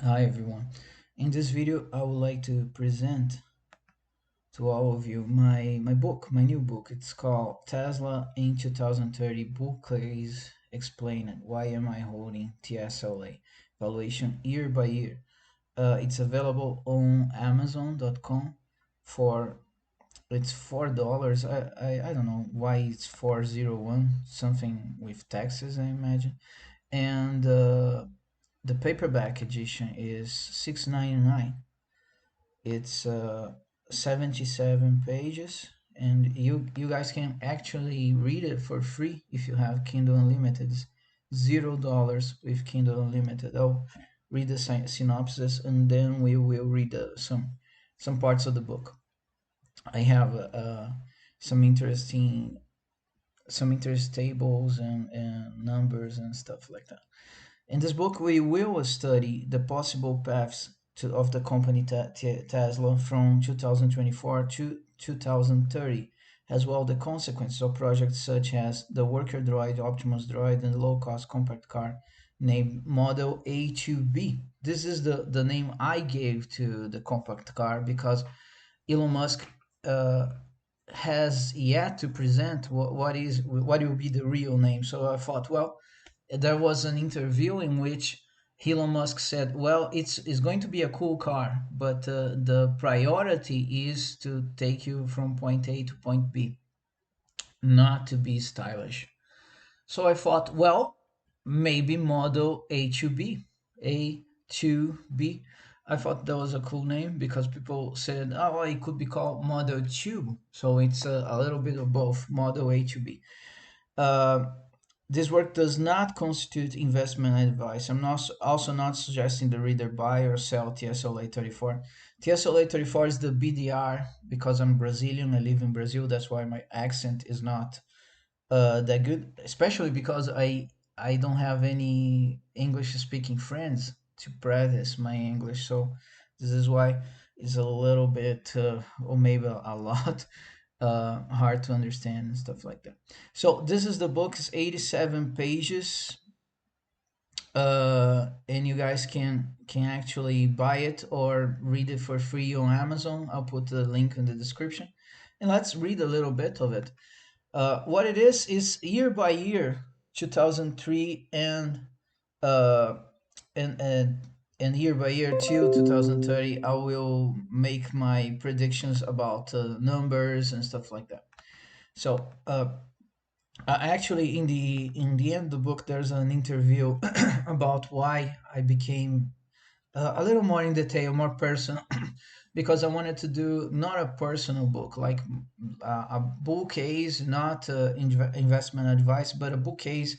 Hi everyone. In this video, I would like to present to all of you my new book. It's called Tesla in 2030 Bull Case Explained. Why am I holding TSLA? Valuation year by year. It's available on Amazon.com for it's $4. I don't know why it's 401, something with taxes, I imagine. And the paperback edition is 6.99. It's 77 pages, and you guys can actually read it for free if you have Kindle Unlimited. It's $0 with Kindle Unlimited. I'll read the synopsis, and then we will read some parts of the book. I have some interesting some interest tables and numbers and stuff like that. In this book, we will study the possible paths of the company Tesla from 2024 to 2030, as well the consequences of projects such as the worker droid, Optimus droid, and the low-cost compact car named Model A2B. This is the name I gave to the compact car because Elon Musk uh, has yet to present what will be the real name. So I thought, well, there was an interview in which Elon Musk said, "Well, it's going to be a cool car, but the priority is to take you from point A to point B, not to be stylish." So I thought, well, maybe Model A2B, A2B. I thought that was a cool name because people said, "Oh, well, it could be called Model 2." So it's a little bit of both, Model A2B. Uh, this work does not constitute investment advice. I'm not also not suggesting the reader buy or sell TSLA 34. TSLA 34 is the BDR because I'm Brazilian. I live in Brazil. That's why my accent is not that good, especially because I don't have any English speaking friends to practice my English. So this is why it's a little bit or maybe a lot hard to understand and stuff like that. So this is the book. It's 87 pages, and you guys can actually buy it or read it for free on Amazon. I'll put the link in the description, and let's read a little bit of it. What it is year by year, 2003 uh, and and and year by year till 2030, I will make my predictions about numbers and stuff like that. So actually, in the end of the book, there's an interview about why I became a little more in detail, more personal, because I wanted to do not a personal book, like a bookcase, not investment advice, but a bookcase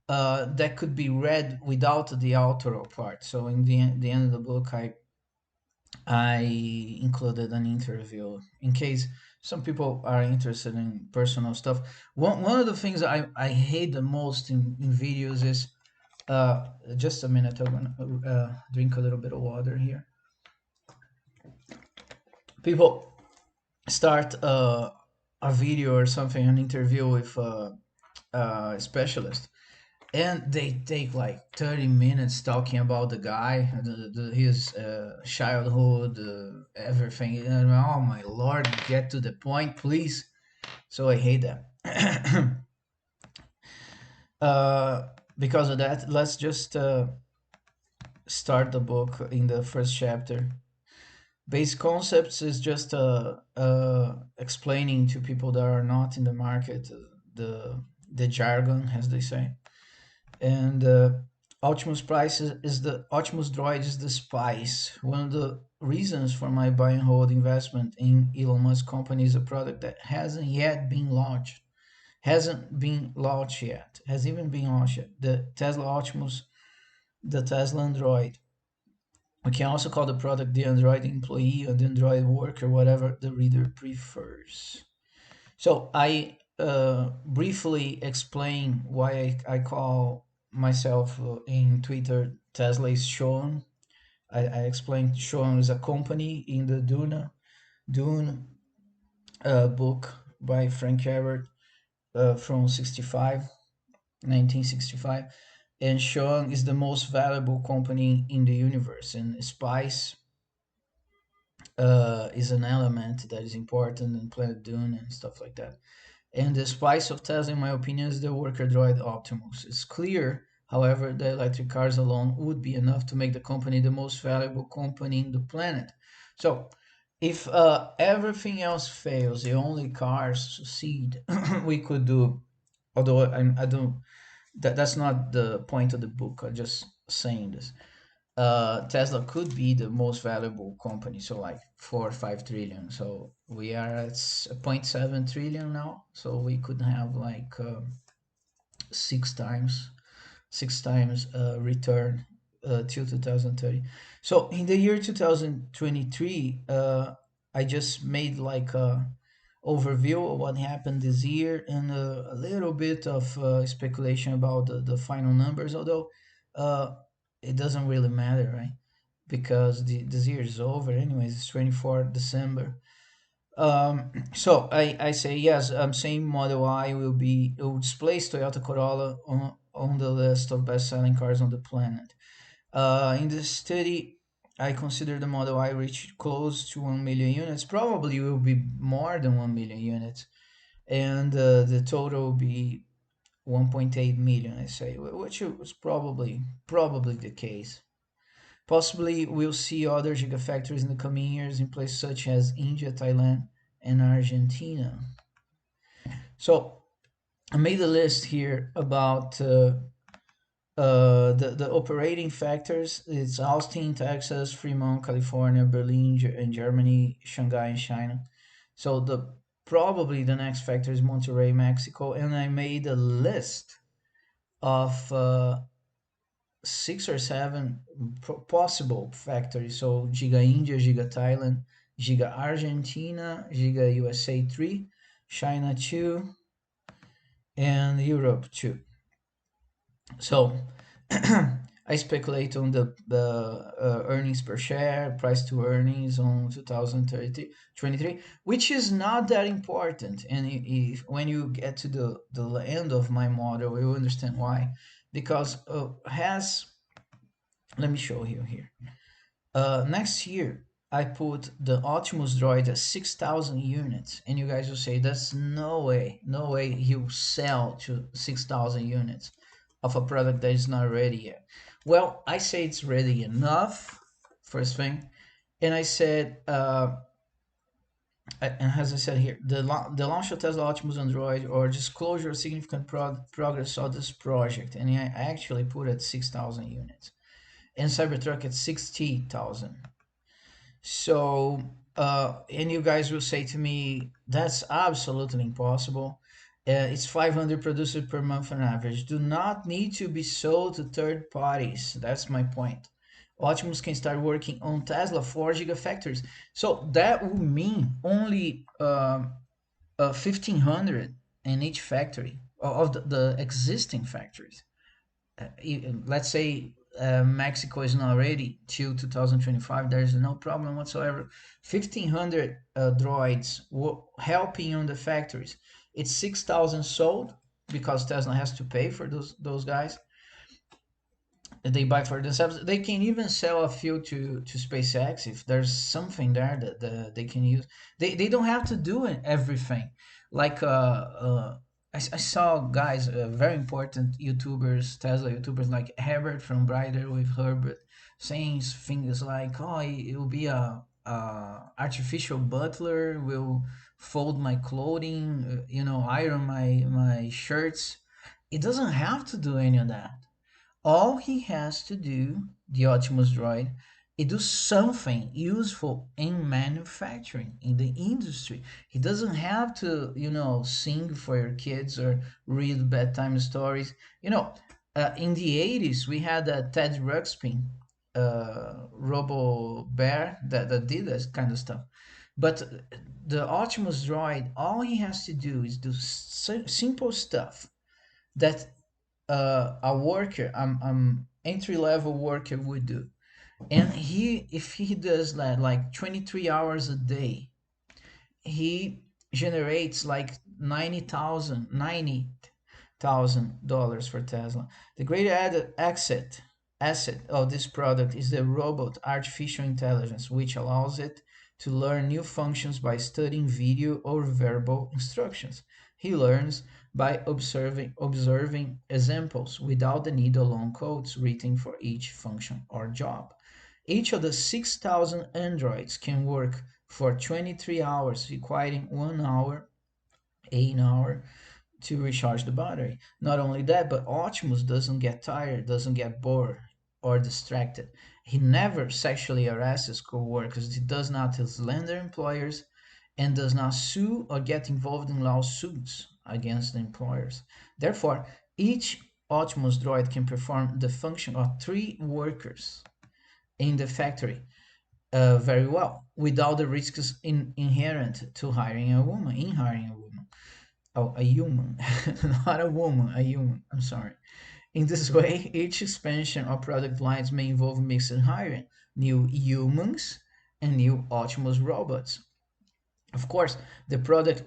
that could be read without the author part. So in the end of the book, I included an interview in case some people are interested in personal stuff. One of the things I hate the most in videos is just a minute. I'm gonna drink a little bit of water here. People start a video or something, an interview with a specialist, and they take like 30 minutes talking about the guy, his childhood, everything. And, oh my lord, get to the point, please. So I hate that. Because of that, let's just start the book in the first chapter. Base concepts is just explaining to people that are not in the market the jargon, as they say. And Optimus Price is the Optimus Droid is the spice. One of the reasons for my buy and hold investment in Elon Musk company is a product that hasn't yet been launched. Hasn't been launched yet. Has even been launched yet. The Tesla Optimus, the Tesla Android. We can also call the product the Android employee or the Android worker, whatever the reader prefers. So I briefly explain why I call myself in Twitter Tesla is Sean. I explained Sean is a company in the Dune book by Frank Herbert from 1965. and showing is the most valuable company in the universe. And spice is an element that is important in Planet Dune and stuff like that. And the spice of Tesla, in my opinion, is the worker droid Optimus. It's clear, however, that electric cars alone would be enough to make the company the most valuable company in the planet. So, if everything else fails, the only cars succeed, we could do. Although I don't, that's not the point of the book. I'm just saying this. Tesla could be the most valuable company, so like 4 or 5 trillion. So we are at 0.7 trillion now. So we could have like 6 times, 6 times return till 2030. So in the year 2023, I just made like a overview of what happened this year and a little bit of speculation about the final numbers, although uh, it doesn't really matter, right? Because this year is over anyways. It's 24th December. So I say yes. I'm saying Model I will displace Toyota Corolla on the list of best-selling cars on the planet. In the study, I consider the Model I reach close to 1 million units. Probably will be more than 1 million units, and the total will be 1.8 million. I say, which is probably the case. Possibly we'll see other gigafactories in the coming years in places such as India, Thailand, and Argentina. So I made a list here about the operating factors. It's Austin, Texas, Fremont, California, Berlin, in Germany, Shanghai, in China. So probably the next factor is Monterrey, Mexico, and I made a list of 6 or 7 possible factories. So Giga India, Giga Thailand, Giga Argentina, Giga USA 3, China 2, and Europe 2. So I speculate on the earnings per share, price to earnings on 2023, which is not that important. And if when you get to the end of my model, you will understand why. Because has let me show you here. Next year, I put the Optimus Droid at 6,000 units, and you guys will say, "That's no way he'll sell to 6,000 units of a product that is not ready yet." Well, I say it's ready enough, first thing, and I said, and as I said here, the launch of Tesla Optimus Android or disclosure of significant progress of this project, and I actually put at 6,000 units, and Cybertruck at 60,000. So, and you guys will say to me, that's absolutely impossible. It's 500 produced per month on average. Do not need to be sold to third parties. That's my point. Optimus can start working on Tesla 4 gigafactories. So that would mean only 1,500 in each factory of the existing factories. Let's say Mexico is not ready till 2025, there's no problem whatsoever. 1,500 droids helping on the factories. It's 6,000 sold because Tesla has to pay for those guys. They buy for themselves. They can even sell a few to SpaceX if there's something there that they can use. They don't have to do everything. Like I saw guys, very important YouTubers, Tesla YouTubers like Herbert from Brighter with Herbert, saying things like, "Oh, it will be a artificial butler will fold my clothing, iron my shirts." It doesn't have to do any of that. All he has to do, the Optimus Droid, is do something useful in manufacturing, in the industry. He doesn't have to, sing for your kids or read bedtime stories. In the 80s, we had Ted Ruxpin, Robo Bear, that did this kind of stuff. But the Optimus Droid, all he has to do is do simple stuff that a worker, entry level worker would do. And if he does that like 23 hours a day, he generates like 90,000, 90 $6,000 for Tesla. The great added asset of this product is the robot artificial intelligence, which allows it to learn new functions by studying video or verbal instructions. He learns by observing examples without the need of long codes written for each function or job. Each of the 6,000 androids can work for 23 hours, requiring 1 hour, 8 hour to recharge the battery. Not only that, but Optimus doesn't get tired, doesn't get bored or distracted. He never sexually harasses co-workers, he does not slander employers, and does not sue or get involved in lawsuits against the employers. Therefore, each Optimus droid can perform the function of three workers in the factory very well without the risks inherent to hiring a woman, in hiring a woman. Oh, a human, not a woman, a human. I'm sorry. In this way, each expansion of product lines may involve mixed hiring, new humans and new Optimus robots. Of course, the product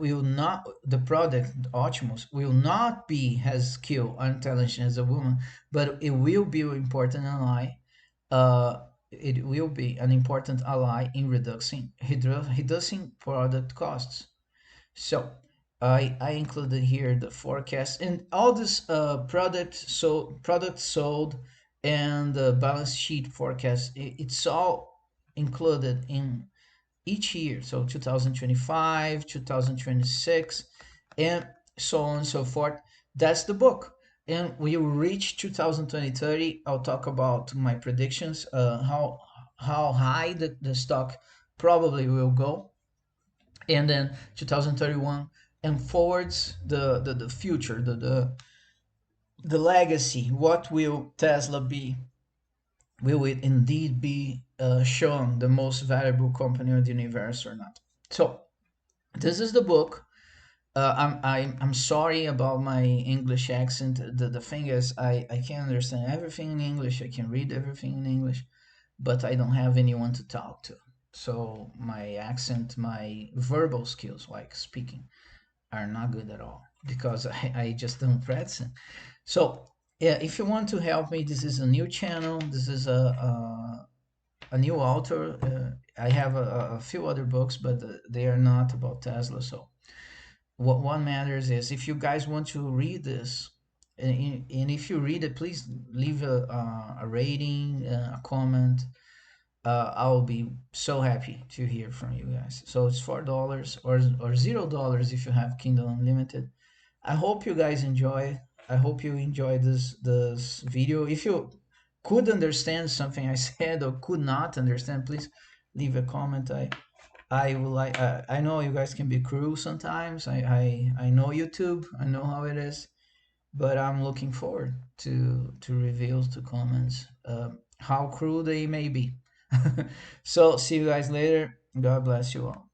Optimus will not be as skilled or intelligent as a woman, but it will be important ally. It will be an important ally in reducing product costs. So I included here the forecast and all this product sold and the balance sheet forecast. It's all included in each year. So 2025, 2026, and so on and so forth. That's the book. And we will reach 2020-30. I'll talk about my predictions, how high the stock probably will go, and then 2031 and forwards the future, the legacy. What will Tesla be? Will it indeed be shown the most valuable company in the universe or not? So this is the book. I'm sorry about my English accent. The thing is, I can understand everything in English. I can read everything in English, but I don't have anyone to talk to. So my accent, my verbal skills, like speaking, are not good at all because I just don't practice. So yeah, if you want to help me, this is a new channel. This is a new author. I have a few other books, but they are not about Tesla. So what matters is if you guys want to read this, and if you read it, please leave a rating, a comment. I'll be so happy to hear from you guys. So it's $4 or $0 if you have Kindle Unlimited. I hope you guys enjoy. I hope you enjoyed this video. If you could understand something I said or could not understand, please leave a comment. I will like. I know you guys can be cruel sometimes. I know YouTube. I know how it is, but I'm looking forward to reveals, to comments, how cruel they may be. So see you guys later. God bless you all.